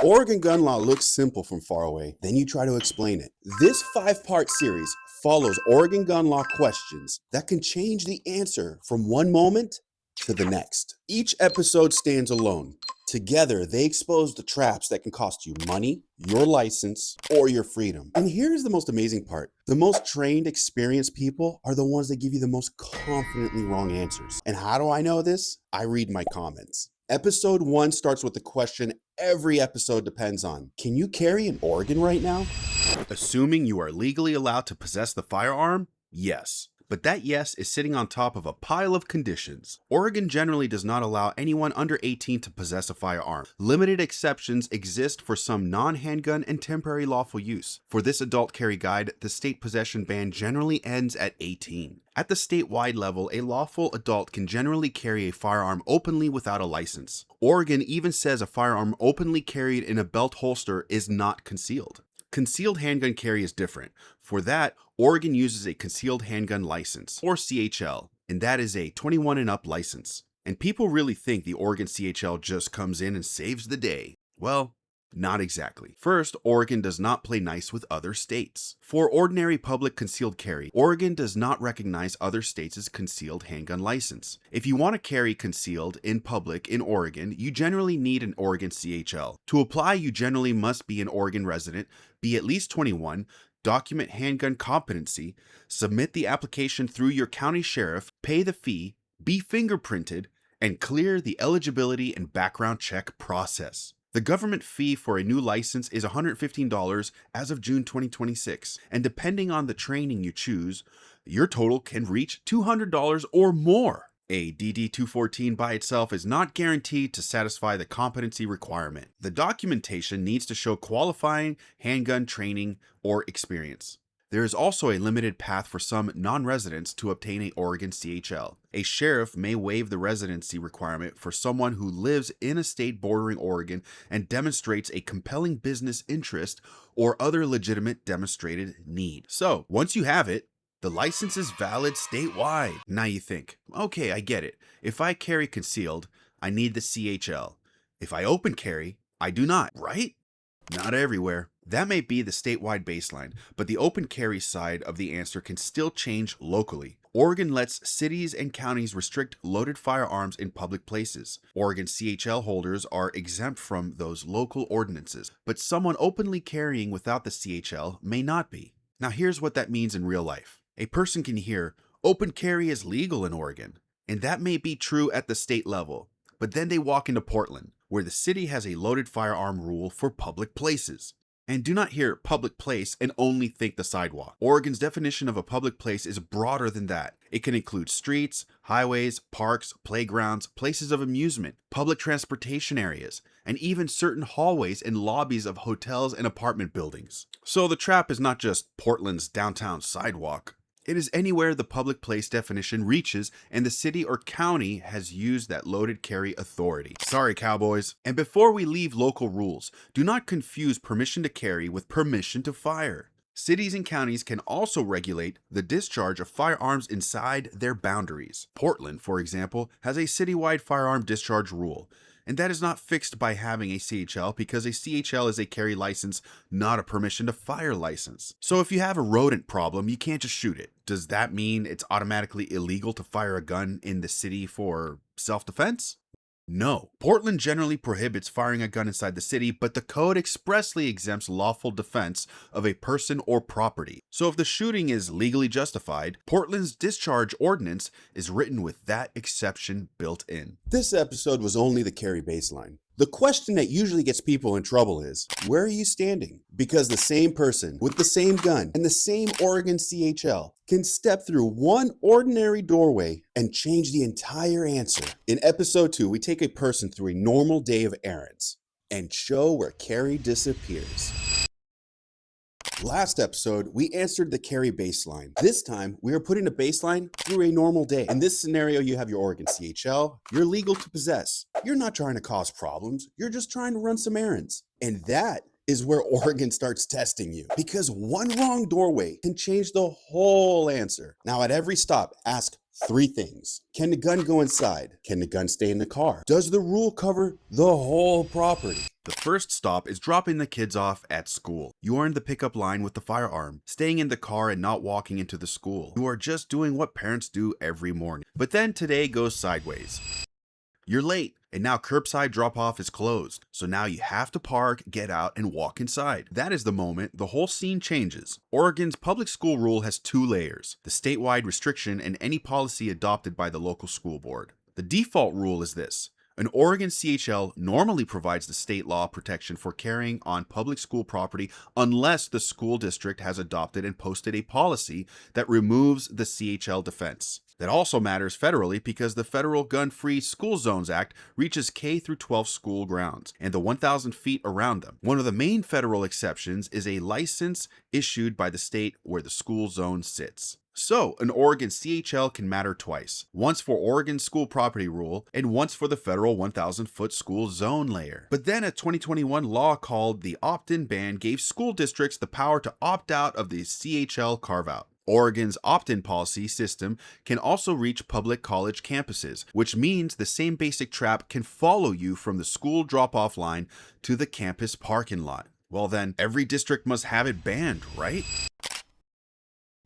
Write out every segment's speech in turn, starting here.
Oregon gun law looks simple from far away, then you try to explain it. This 5-part series follows Oregon gun law questions that can change the answer from one moment to the next. Each episode stands alone. Together, they expose the traps that can cost you money, your license, or your freedom. And here's the most amazing part. The most trained, experienced people are the ones that give you the most confidently wrong answers. And how do I know this? I read my comments. Episode 1 starts with the question every episode depends on. Can you carry in Oregon right now? Assuming you are legally allowed to possess the firearm? Yes. But that yes is sitting on top of a pile of conditions. Oregon generally does not allow anyone under 18 to possess a firearm. Limited exceptions exist for some non-handgun and temporary lawful use. For this adult carry guide, the state possession ban generally ends at 18. At the statewide level, a lawful adult can generally carry a firearm openly without a license. Oregon even says a firearm openly carried in a belt holster is not concealed. Concealed handgun carry is different. For that, Oregon uses a concealed handgun license, or CHL, and that is a 21 and up license. And people really think the Oregon CHL just comes in and saves the day. Well, not exactly. First, Oregon does not play nice with other states. For ordinary public concealed carry, Oregon does not recognize other states' concealed handgun license. If you want to carry concealed in public in Oregon, you generally need an Oregon CHL. To apply, you generally must be an Oregon resident, be at least 21, document handgun competency, submit the application through your county sheriff, pay the fee, be fingerprinted, and clear the eligibility and background check process. The government fee for a new license is $115 as of June 2026, and depending on the training you choose, your total can reach $200 or more. A DD-214 by itself is not guaranteed to satisfy the competency requirement. The documentation needs to show qualifying handgun training or experience. There is also a limited path for some non-residents to obtain an Oregon CHL. A sheriff may waive the residency requirement for someone who lives in a state bordering Oregon and demonstrates a compelling business interest or other legitimate demonstrated need. So, once you have it, the license is valid statewide. Now you think, okay, I get it. If I carry concealed, I need the CHL. If I open carry, I do not, right? Not everywhere. That may be the statewide baseline, but the open carry side of the answer can still change locally. Oregon lets cities and counties restrict loaded firearms in public places. Oregon CHL holders are exempt from those local ordinances, but someone openly carrying without the CHL may not be. Now here's what that means in real life. A person can hear, open carry is legal in Oregon, and that may be true at the state level, but then they walk into Portland, where the city has a loaded firearm rule for public places. And do not hear public place and only think the sidewalk. Oregon's definition of a public place is broader than that. It can include streets, highways, parks, playgrounds, places of amusement, public transportation areas, and even certain hallways and lobbies of hotels and apartment buildings. So the trap is not just Portland's downtown sidewalk. It is anywhere the public place definition reaches and the city or county has used that loaded carry authority. Sorry, cowboys. And before we leave local rules, do not confuse permission to carry with permission to fire. Cities and counties can also regulate the discharge of firearms inside their boundaries. Portland, for example, has a citywide firearm discharge rule. And that is not fixed by having a CHL because a CHL is a carry license, not a permission to fire license. So if you have a rodent problem, you can't just shoot it. Does that mean it's automatically illegal to fire a gun in the city for self-defense? No. Portland generally prohibits firing a gun inside the city, but the code expressly exempts lawful defense of a person or property. So if the shooting is legally justified, Portland's discharge ordinance is written with that exception built in. This episode was only the carry baseline. The question that usually gets people in trouble is, where are you standing? Because the same person with the same gun and the same Oregon CHL can step through one ordinary doorway and change the entire answer. In episode 2, we take a person through a normal day of errands and show where carry disappears. Last episode, we answered the carry baseline. This time, we are putting a baseline through a normal day. In this scenario, you have your Oregon CHL. You're legal to possess. You're not trying to cause problems. You're just trying to run some errands. And that is where Oregon starts testing you, because one wrong doorway can change the whole answer. Now, at every stop, ask Three things. Can the gun go inside? Can the gun stay in the car? Does the rule cover the whole property? The first stop is dropping the kids off at school. You are in the pickup line with the firearm, staying in the car and not walking into the school. You are just doing what parents do every morning. But then today goes sideways. You're late, and now curbside drop-off is closed. So now you have to park, get out, and walk inside. That is the moment the whole scene changes. Oregon's public school rule has two layers: the statewide restriction and any policy adopted by the local school board. The default rule is this: an Oregon CHL normally provides the state law protection for carrying on public school property unless the school district has adopted and posted a policy that removes the CHL defense. That also matters federally because the Federal Gun-Free School Zones Act reaches K through 12 school grounds and the 1,000 feet around them. One of the main federal exceptions is a license issued by the state where the school zone sits. So, an Oregon CHL can matter twice: once for Oregon's school property rule and once for the federal 1,000-foot school zone layer. But then a 2021 law called the opt-in ban gave school districts the power to opt out of the CHL carve-out. Oregon's opt-in policy system can also reach public college campuses, which means the same basic trap can follow you from the school drop-off line to the campus parking lot. Well then, every district must have it banned, right?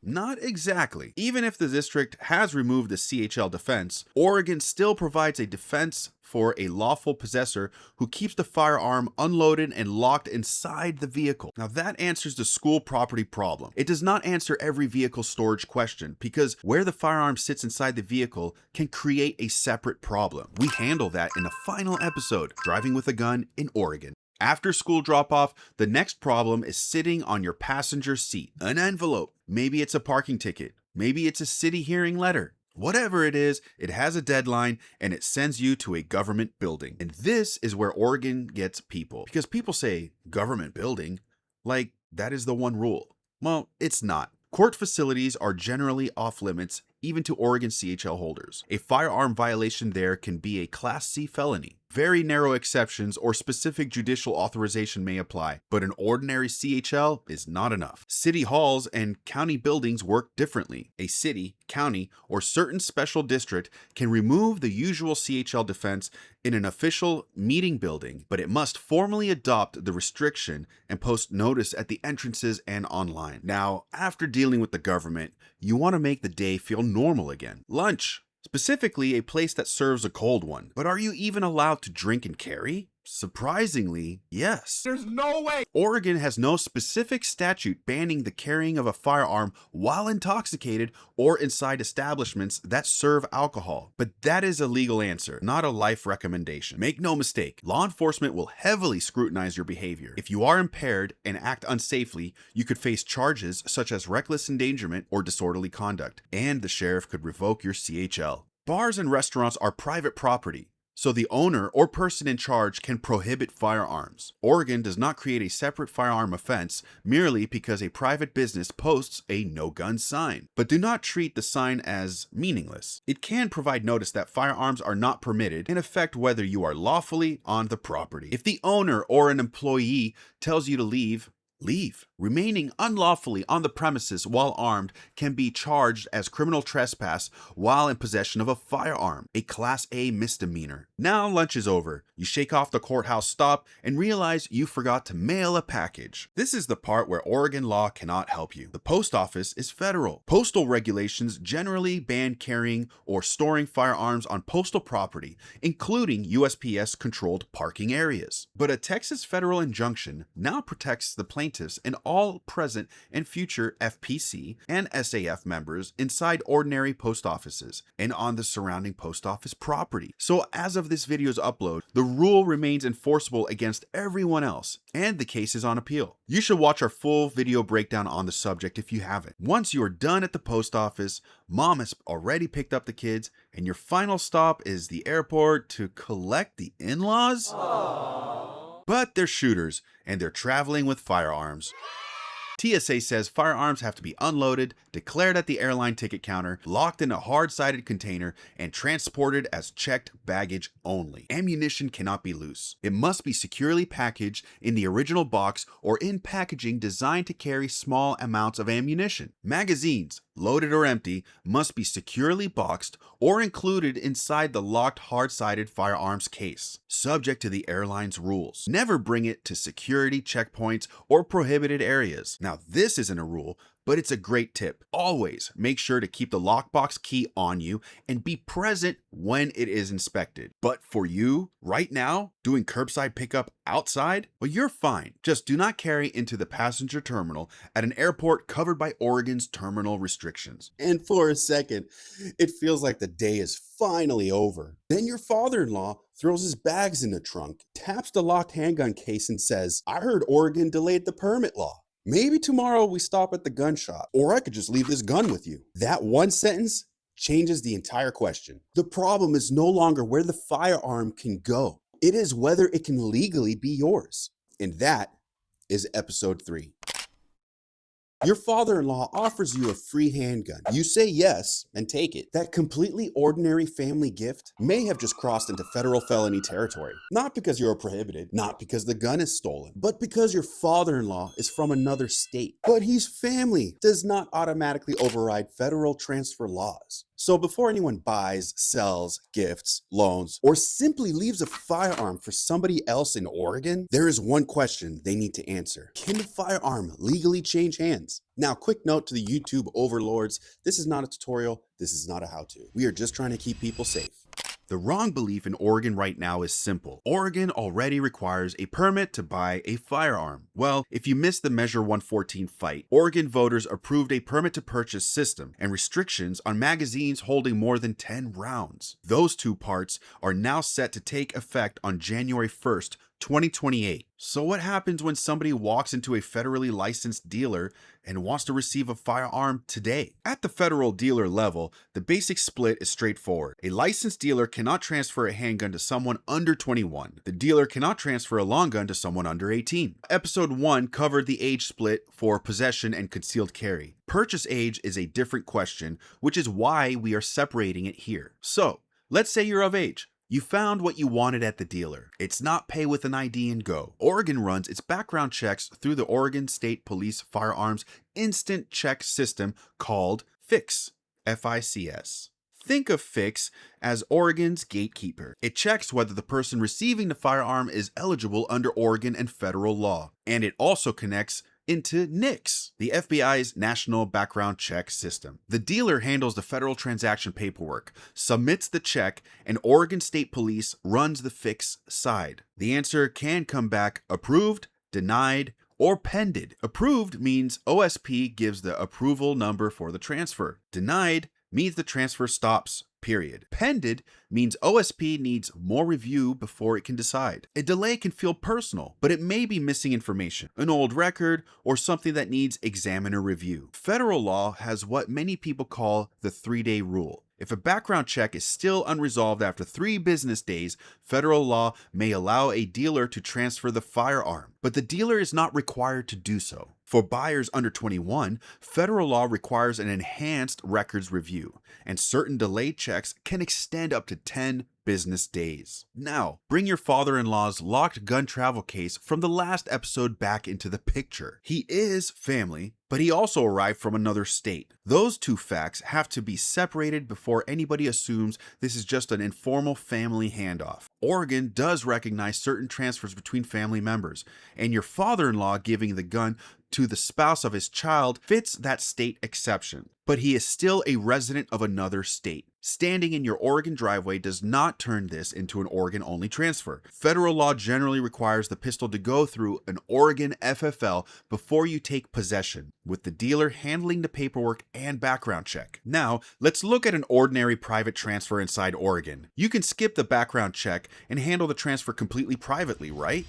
Not exactly. Even if the district has removed the CHL defense, Oregon still provides a defense for a lawful possessor who keeps the firearm unloaded and locked inside the vehicle. Now that answers the school property problem. It does not answer every vehicle storage question because where the firearm sits inside the vehicle can create a separate problem. We handle that in the final episode, Driving with a Gun in Oregon. After school drop-off, the next problem is sitting on your passenger seat. An envelope. Maybe it's a parking ticket. Maybe it's a city hearing letter. Whatever it is, it has a deadline and it sends you to a government building. And this is where Oregon gets people. Because people say, government building? Like, that is the one rule. Well, it's not. Court facilities are generally off limits even to Oregon CHL holders. A firearm violation there can be a Class C felony. Very narrow exceptions or specific judicial authorization may apply, but an ordinary CHL is not enough. City halls and county buildings work differently. A city, county, or certain special district can remove the usual CHL defense in an official meeting building, but it must formally adopt the restriction and post notice at the entrances and online. Now, after dealing with the government, you want to make the day feel normal again. Lunch. Specifically, a place that serves a cold one. But are you even allowed to drink and carry? Surprisingly, yes. There's no way! Oregon has no specific statute banning the carrying of a firearm while intoxicated or inside establishments that serve alcohol. But that is a legal answer, not a life recommendation. Make no mistake, law enforcement will heavily scrutinize your behavior. If you are impaired and act unsafely, you could face charges such as reckless endangerment or disorderly conduct, and the sheriff could revoke your CHL. Bars and restaurants are private property, so the owner or person in charge can prohibit firearms. Oregon does not create a separate firearm offense merely because a private business posts a no-gun sign. But do not treat the sign as meaningless. It can provide notice that firearms are not permitted and affect whether you are lawfully on the property. If the owner or an employee tells you to leave, leave. Remaining unlawfully on the premises while armed can be charged as criminal trespass while in possession of a firearm, a Class A misdemeanor. Now lunch is over. You shake off the courthouse stop and realize you forgot to mail a package. This is the part where Oregon law cannot help you. The post office is federal. Postal regulations generally ban carrying or storing firearms on postal property, including USPS-controlled parking areas. But a Texas federal injunction now protects the plaintiffs and all present and future FPC and SAF members inside ordinary post offices and on the surrounding post office property. So as of this video's upload, the rule remains enforceable against everyone else, and the case is on appeal. You should watch our full video breakdown on the subject if you haven't. Once you are done at the post office, mom has already picked up the kids, and your final stop is the airport to collect the in-laws? But they're shooters, and they're traveling with firearms. TSA says firearms have to be unloaded, declared at the airline ticket counter, locked in a hard-sided container, and transported as checked baggage only. Ammunition cannot be loose. It must be securely packaged in the original box or in packaging designed to carry small amounts of ammunition. Magazines, loaded or empty, must be securely boxed or included inside the locked hard-sided firearms case, subject to the airline's rules. Never bring it to security checkpoints or prohibited areas. Now, this isn't a rule, but it's a great tip. Always make sure to keep the lockbox key on you and be present when it is inspected. But for you, right now, doing curbside pickup outside, well, you're fine. Just do not carry into the passenger terminal at an airport covered by Oregon's terminal restrictions. And for a second, it feels like the day is finally over. Then your father-in-law throws his bags in the trunk, taps the locked handgun case, and says, "I heard Oregon delayed the permit law. Maybe tomorrow we stop at the gun shop, or I could just leave this gun with you." That one sentence changes the entire question. The problem is no longer where the firearm can go. It is whether it can legally be yours. And that is episode 3. Your father-in-law offers you a free handgun. You say yes and take it. That completely ordinary family gift may have just crossed into federal felony territory. Not because you're prohibited, not because the gun is stolen, but because your father-in-law is from another state. But he's family does not automatically override federal transfer laws. So before anyone buys, sells, gifts, loans, or simply leaves a firearm for somebody else in Oregon, there is one question they need to answer. Can the firearm legally change hands? Now, quick note to the YouTube overlords, this is not a tutorial, this is not a how-to. We are just trying to keep people safe. The wrong belief in Oregon right now is simple. Oregon already requires a permit to buy a firearm. Well, if you missed the Measure 114 fight, Oregon voters approved a permit to purchase system and restrictions on magazines holding more than 10 rounds. Those two parts are now set to take effect on January 1st, 2028. So what happens when somebody walks into a federally licensed dealer and wants to receive a firearm today? At the federal dealer level, the basic split is straightforward. A licensed dealer cannot transfer a handgun to someone under 21. The dealer cannot transfer a long gun to someone under 18. Episode 1 covered the age split for possession and concealed carry. Purchase age is a different question, which is why we are separating it here. So, let's say you're of age. You found what you wanted at the dealer. It's not pay with an ID and go. Oregon runs its background checks through the Oregon State Police Firearms Instant Check System called FIX, F-I-C-S. Think of FIX as Oregon's gatekeeper. It checks whether the person receiving the firearm is eligible under Oregon and federal law. And it also connects into NICS, the FBI's National Background Check System. The dealer handles the federal transaction paperwork, submits the check, and Oregon State Police runs the FIX side. The answer can come back approved, denied, or pended. Approved means OSP gives the approval number for the transfer. Denied means the transfer stops, period. Pended means OSP needs more review before it can decide. A delay can feel personal, but it may be missing information, an old record, or something that needs examiner review. Federal law has what many people call the 3-day rule. If a background check is still unresolved after 3 business days, federal law may allow a dealer to transfer the firearm, but the dealer is not required to do so. For buyers under 21, federal law requires an enhanced records review, and certain delayed checks can extend up to 10 business days. Now, bring your father-in-law's locked gun travel case from the last episode back into the picture. He is family, but he also arrived from another state. Those two facts have to be separated before anybody assumes this is just an informal family handoff. Oregon does recognize certain transfers between family members, and your father-in-law giving the gun to the spouse of his child fits that state exception, but he is still a resident of another state. Standing in your Oregon driveway does not turn this into an Oregon-only transfer. Federal law generally requires the pistol to go through an Oregon FFL before you take possession, with the dealer handling the paperwork and background check. Now, let's look at an ordinary private transfer inside Oregon. You can skip the background check and handle the transfer completely privately, right?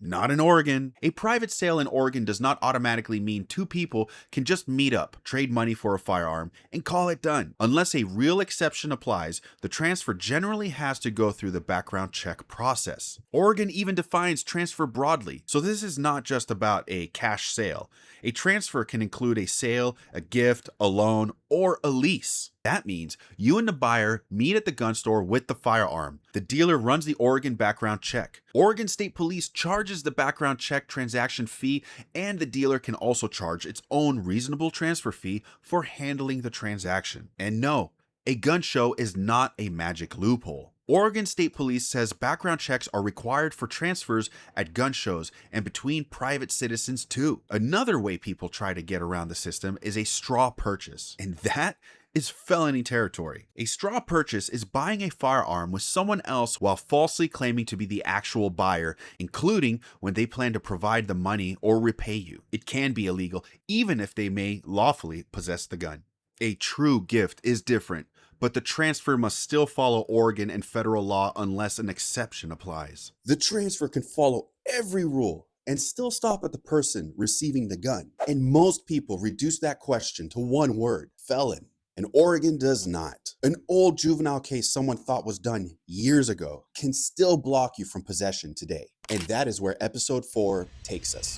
Not in Oregon. A private sale in Oregon does not automatically mean two people can just meet up, trade money for a firearm, and call it done. Unless a real exception applies, the transfer generally has to go through the background check process. Oregon even defines transfer broadly, so this is not just about a cash sale. A transfer can include a sale, a gift, a loan, or a lease. That means you and the buyer meet at the gun store with the firearm. The dealer runs the Oregon background check. Oregon State Police charges the background check transaction fee, and the dealer can also charge its own reasonable transfer fee for handling the transaction. And no, a gun show is not a magic loophole. Oregon State Police says background checks are required for transfers at gun shows and between private citizens too. Another way people try to get around the system is a straw purchase, and that is felony territory. A straw purchase is buying a firearm with someone else while falsely claiming to be the actual buyer, including when they plan to provide the money or repay you. It can be illegal, even if they may lawfully possess the gun. A true gift is different, but the transfer must still follow Oregon and federal law unless an exception applies. The transfer can follow every rule and still stop at the person receiving the gun. And most people reduce that question to one word: felon. And Oregon does not. An old juvenile case someone thought was done years ago can still block you from possession today. And that is where episode 4 takes us.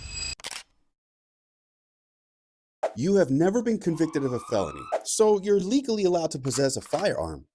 You have never been convicted of a felony, so you're legally allowed to possess a firearm,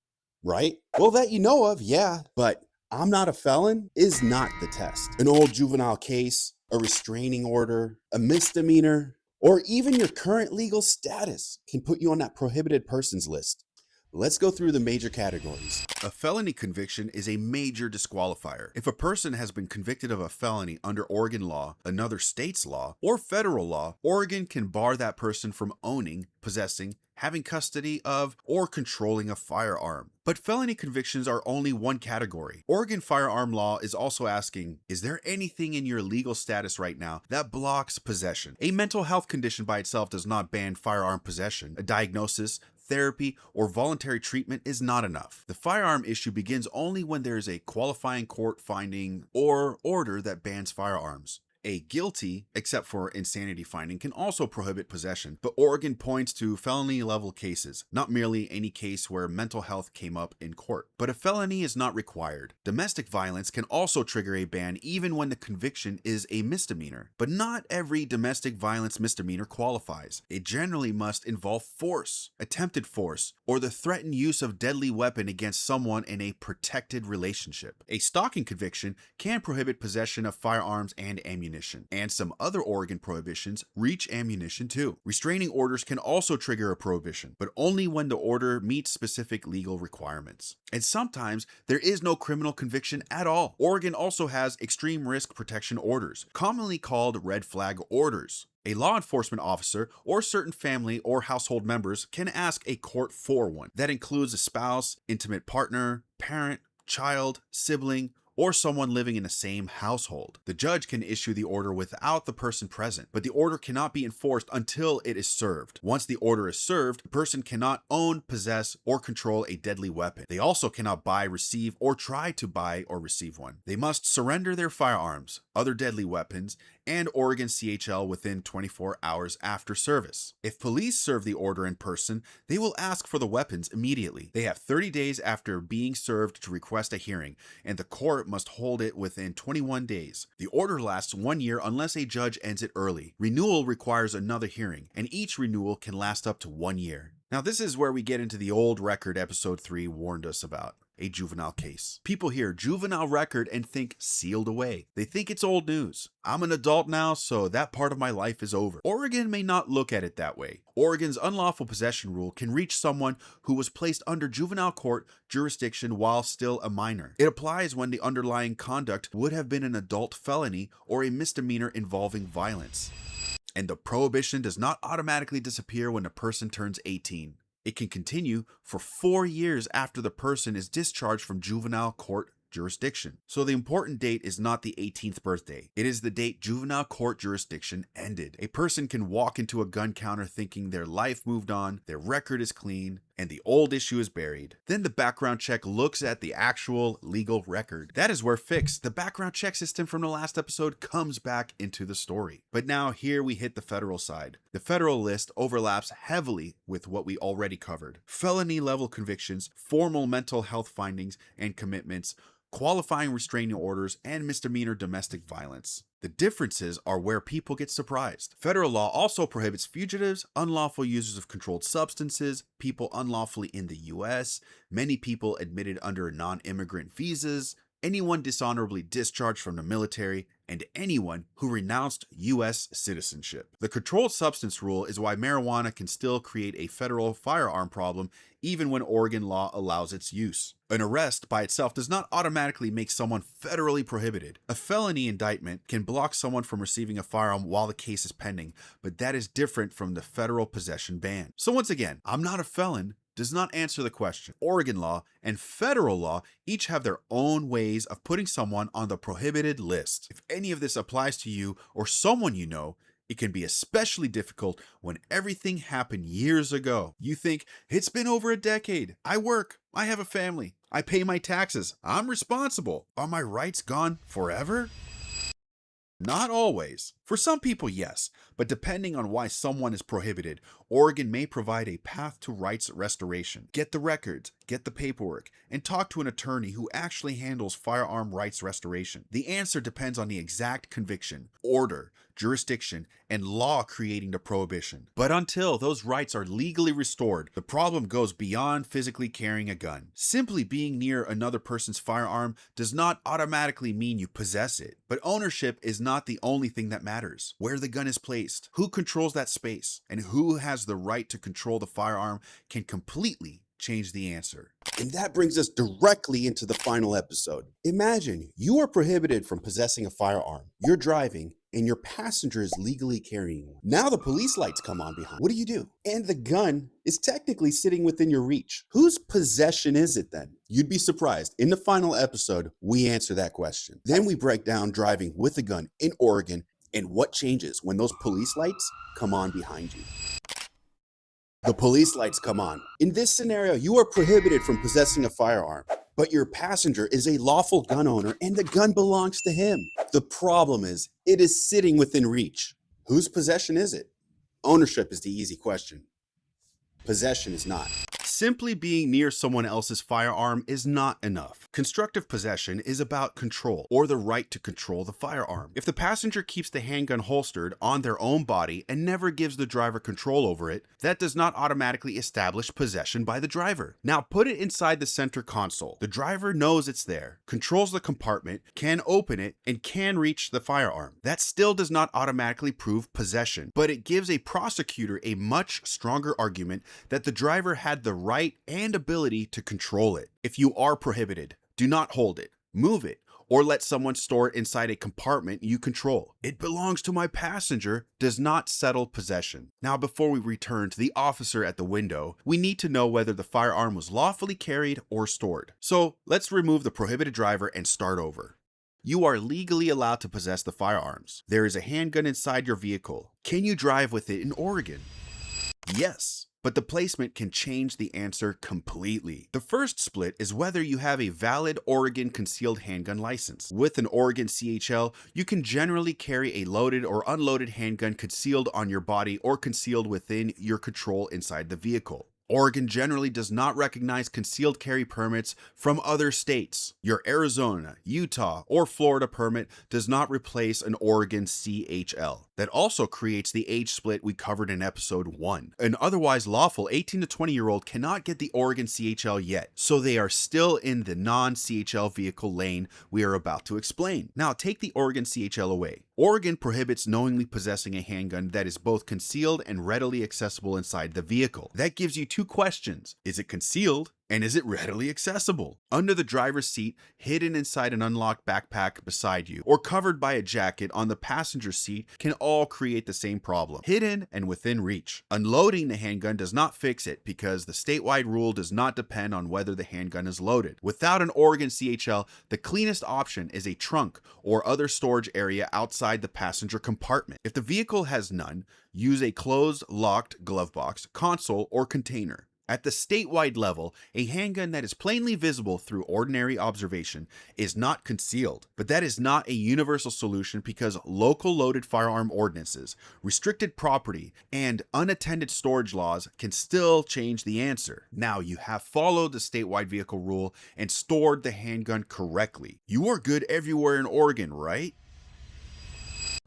right? Well, that you know of, yeah, but I'm not a felon is not the test. An old juvenile case, a restraining order, a misdemeanor, or even your current legal status can put you on that prohibited persons list. Let's go through the major categories. A felony conviction is a major disqualifier. If a person has been convicted of a felony under Oregon law, another state's law, or federal law, Oregon can bar that person from owning, possessing, having custody of, or controlling a firearm. But felony convictions are only one category. Oregon firearm law is also asking, is there anything in your legal status right now that blocks possession? A mental health condition by itself does not ban firearm possession. A diagnosis, therapy, or voluntary treatment is not enough. The firearm issue begins only when there is a qualifying court finding or order that bans firearms. A guilty, except for insanity finding, can also prohibit possession, but Oregon points to felony level cases, not merely any case where mental health came up in court. But a felony is not required. Domestic violence can also trigger a ban even when the conviction is a misdemeanor, but not every domestic violence misdemeanor qualifies. It generally must involve force, attempted force, or the threatened use of deadly weapon against someone in a protected relationship. A stalking conviction can prohibit possession of firearms and ammunition. And some other Oregon prohibitions reach ammunition too. Restraining orders can also trigger a prohibition, but only when the order meets specific legal requirements. And sometimes there is no criminal conviction at all. Oregon also has extreme risk protection orders, commonly called red flag orders. A law enforcement officer or certain family or household members can ask a court for one. That includes a spouse, intimate partner, parent, child, sibling, or someone living in the same household. The judge can issue the order without the person present, but the order cannot be enforced until it is served. Once the order is served, the person cannot own, possess, or control a deadly weapon. They also cannot buy, receive, or try to buy or receive one. They must surrender their firearms, other deadly weapons, and Oregon CHL within 24 hours after service. If police serve the order in person, they will ask for the weapons immediately. They have 30 days after being served to request a hearing, and the court must hold it within 21 days. The order lasts 1 year unless a judge ends it early. Renewal requires another hearing, and each renewal can last up to 1 year. Now this is where we get into the old record episode 3 warned us about. A juvenile case. People hear juvenile record and think sealed away. They think it's old news. I'm an adult now, so that part of my life is over. Oregon may not look at it that way. Oregon's unlawful possession rule can reach someone who was placed under juvenile court jurisdiction while still a minor. It applies when the underlying conduct would have been an adult felony or a misdemeanor involving violence. And the prohibition does not automatically disappear when a person turns 18. It can continue for 4 years after the person is discharged from juvenile court jurisdiction. So the important date is not the 18th birthday. It is the date juvenile court jurisdiction ended. A person can walk into a gun counter thinking their life moved on, their record is clean, and the old issue is buried. Then the background check looks at the actual legal record. That is where Fix, the background check system from the last episode, comes back into the story. But now here we hit the federal side. The federal list overlaps heavily with what we already covered. Felony level convictions, formal mental health findings and commitments, qualifying restraining orders, and misdemeanor domestic violence. The differences are where people get surprised. Federal law also prohibits fugitives, unlawful users of controlled substances, people unlawfully in the US, many people admitted under non-immigrant visas, anyone dishonorably discharged from the military, and anyone who renounced U.S. citizenship. The controlled substance rule is why marijuana can still create a federal firearm problem even when Oregon law allows its use. An arrest by itself does not automatically make someone federally prohibited. A felony indictment can block someone from receiving a firearm while the case is pending, but that is different from the federal possession ban. So once again, I'm not a felon does not answer the question. Oregon law and federal law each have their own ways of putting someone on the prohibited list. If any of this applies to you or someone you know, it can be especially difficult when everything happened years ago. You think, it's been over a decade. I work. I have a family. I pay my taxes. I'm responsible. Are my rights gone forever? Not always. For some people, yes, but depending on why someone is prohibited, Oregon may provide a path to rights restoration. Get the records, get the paperwork, and talk to an attorney who actually handles firearm rights restoration. The answer depends on the exact conviction, order, jurisdiction, and law creating the prohibition. But until those rights are legally restored, the problem goes beyond physically carrying a gun. Simply being near another person's firearm does not automatically mean you possess it, but ownership is not the only thing that matters. Where the gun is placed, who controls that space, and who has the right to control the firearm can completely change the answer. And that brings us directly into the final episode. Imagine you are prohibited from possessing a firearm. You're driving and your passenger is legally carrying one. Now the police lights come on behind. What do? And the gun is technically sitting within your reach. Whose possession is it then? You'd be surprised. In the final episode, we answer that question. Then we break down driving with a gun in Oregon and what changes when those police lights come on behind you. The police lights come on. In this scenario, you are prohibited from possessing a firearm, but your passenger is a lawful gun owner and the gun belongs to him. The problem is, it is sitting within reach. Whose possession is it? Ownership is the easy question. Possession is not. Simply being near someone else's firearm is not enough. Constructive possession is about control, or the right to control the firearm. If the passenger keeps the handgun holstered on their own body and never gives the driver control over it, that does not automatically establish possession by the driver. Now put it inside the center console. The driver knows it's there, controls the compartment, can open it, and can reach the firearm. That still does not automatically prove possession, but it gives a prosecutor a much stronger argument that the driver had the right and ability to control it. If you are prohibited, do not hold it, move it, or let someone store it inside a compartment you control. It belongs to my passenger does not settle possession. Now, before we return to the officer at the window, we need to know whether the firearm was lawfully carried or stored. So let's remove the prohibited driver and start over. You are legally allowed to possess the firearms. There is a handgun inside your vehicle. Can you drive with it in Oregon? Yes. But the placement can change the answer completely. The first split is whether you have a valid Oregon concealed handgun license. With an Oregon CHL, you can generally carry a loaded or unloaded handgun concealed on your body or concealed within your control inside the vehicle. Oregon generally does not recognize concealed carry permits from other states. Your Arizona, Utah, or Florida permit does not replace an Oregon CHL. That also creates the age split we covered in episode 1. An otherwise lawful 18 to 20-year-old cannot get the Oregon CHL yet, so they are still in the non-CHL vehicle lane we are about to explain. Now take the Oregon CHL away. Oregon prohibits knowingly possessing a handgun that is both concealed and readily accessible inside the vehicle. That gives you two questions. Is it concealed? And is it readily accessible? Under the driver's seat, hidden inside an unlocked backpack beside you, or covered by a jacket on the passenger seat can all create the same problem. Hidden and within reach. Unloading the handgun does not fix it because the statewide rule does not depend on whether the handgun is loaded. Without an Oregon CHL, the cleanest option is a trunk or other storage area outside the passenger compartment. If the vehicle has none, use a closed, locked glove box, console, or container. At the statewide level, a handgun that is plainly visible through ordinary observation is not concealed. But that is not a universal solution because local loaded firearm ordinances, restricted property, and unattended storage laws can still change the answer. Now, you have followed the statewide vehicle rule and stored the handgun correctly. You are good everywhere in Oregon, right?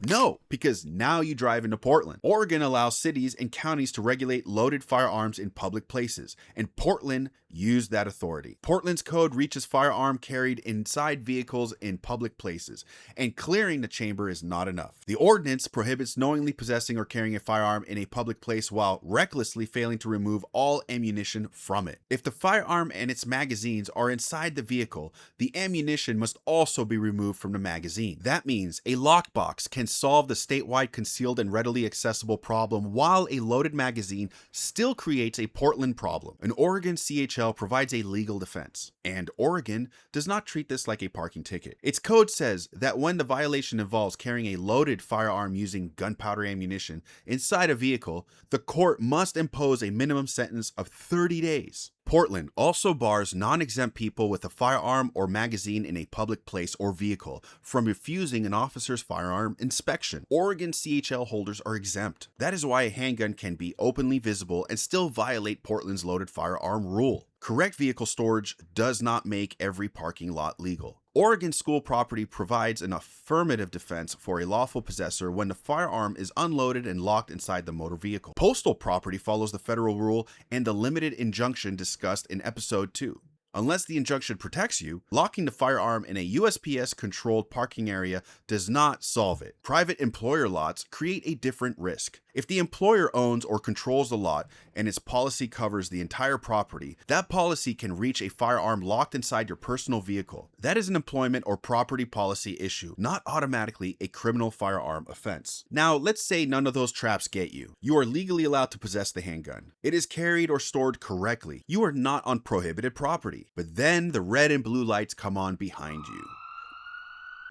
No, because now you drive into Portland. Oregon allows cities and counties to regulate loaded firearms in public places, and Portland used that authority. Portland's code reaches firearm carried inside vehicles in public places, and clearing the chamber is not enough. The ordinance prohibits knowingly possessing or carrying a firearm in a public place while recklessly failing to remove all ammunition from it. If the firearm and its magazines are inside the vehicle, the ammunition must also be removed from the magazine. That means a lockbox can solve the statewide concealed and readily accessible problem, while a loaded magazine still creates a Portland problem. An Oregon CHL provides a legal defense, and Oregon does not treat this like a parking ticket. Its code says that when the violation involves carrying a loaded firearm using gunpowder ammunition inside a vehicle, the court must impose a minimum sentence of 30 days. Portland also bars non-exempt people with a firearm or magazine in a public place or vehicle from refusing an officer's firearm inspection. Oregon CHL holders are exempt. That is why a handgun can be openly visible and still violate Portland's loaded firearm rule. Correct vehicle storage does not make every parking lot legal. Oregon school property provides an affirmative defense for a lawful possessor when the firearm is unloaded and locked inside the motor vehicle. Postal property follows the federal rule and the limited injunction discussed in episode 2. Unless the injunction protects you, locking the firearm in a USPS-controlled parking area does not solve it. Private employer lots create a different risk. If the employer owns or controls the lot and its policy covers the entire property, that policy can reach a firearm locked inside your personal vehicle. That is an employment or property policy issue, not automatically a criminal firearm offense. Now, let's say none of those traps get you. You are legally allowed to possess the handgun. It is carried or stored correctly. You are not on prohibited property. But then the red and blue lights come on behind you.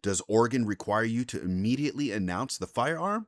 Does Oregon require you to immediately announce the firearm?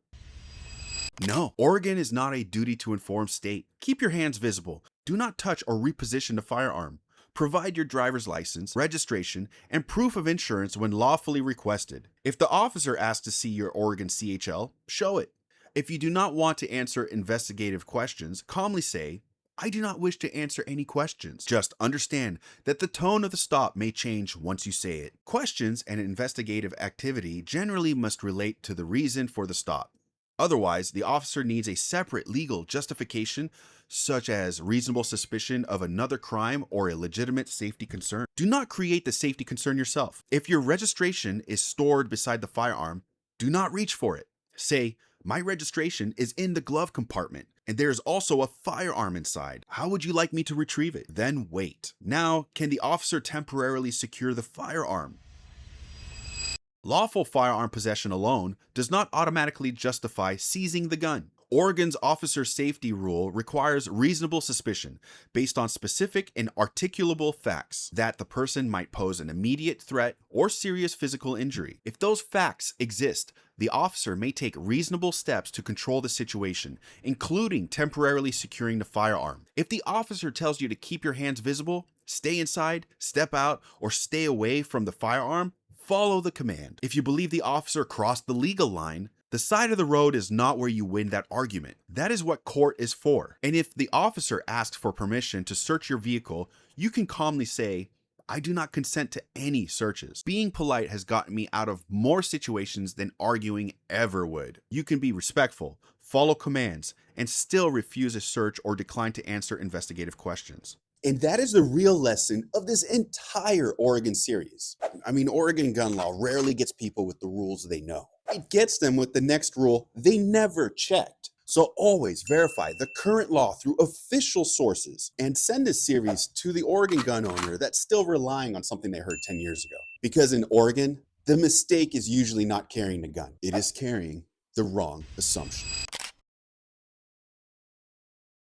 No, Oregon is not a duty to inform state. Keep your hands visible. Do not touch or reposition the firearm. Provide your driver's license, registration, and proof of insurance when lawfully requested. If the officer asks to see your Oregon CHL, show it. If you do not want to answer investigative questions, calmly say, "I do not wish to answer any questions." Just understand that the tone of the stop may change once you say it. Questions and investigative activity generally must relate to the reason for the stop. Otherwise, the officer needs a separate legal justification, such as reasonable suspicion of another crime or a legitimate safety concern. Do not create the safety concern yourself. If your registration is stored beside the firearm, do not reach for it. Say, "My registration is in the glove compartment, and there is also a firearm inside. How would you like me to retrieve it?" Then wait. Now, can the officer temporarily secure the firearm? Lawful firearm possession alone does not automatically justify seizing the gun. Oregon's officer safety rule requires reasonable suspicion based on specific and articulable facts that the person might pose an immediate threat or serious physical injury. If those facts exist, the officer may take reasonable steps to control the situation, including temporarily securing the firearm. If the officer tells you to keep your hands visible, stay inside, step out, or stay away from the firearm, follow the command. If you believe the officer crossed the legal line, the side of the road is not where you win that argument. That is what court is for. And if the officer asks for permission to search your vehicle, you can calmly say, "I do not consent to any searches." Being polite has gotten me out of more situations than arguing ever would. You can be respectful, follow commands, and still refuse a search or decline to answer investigative questions. And that is the real lesson of this entire Oregon series. I mean, Oregon gun law rarely gets people with the rules they know. It gets them with the next rule they never checked. So always verify the current law through official sources and send this series to the Oregon gun owner that's still relying on something they heard 10 years ago. Because in Oregon, the mistake is usually not carrying a gun. It is carrying the wrong assumption.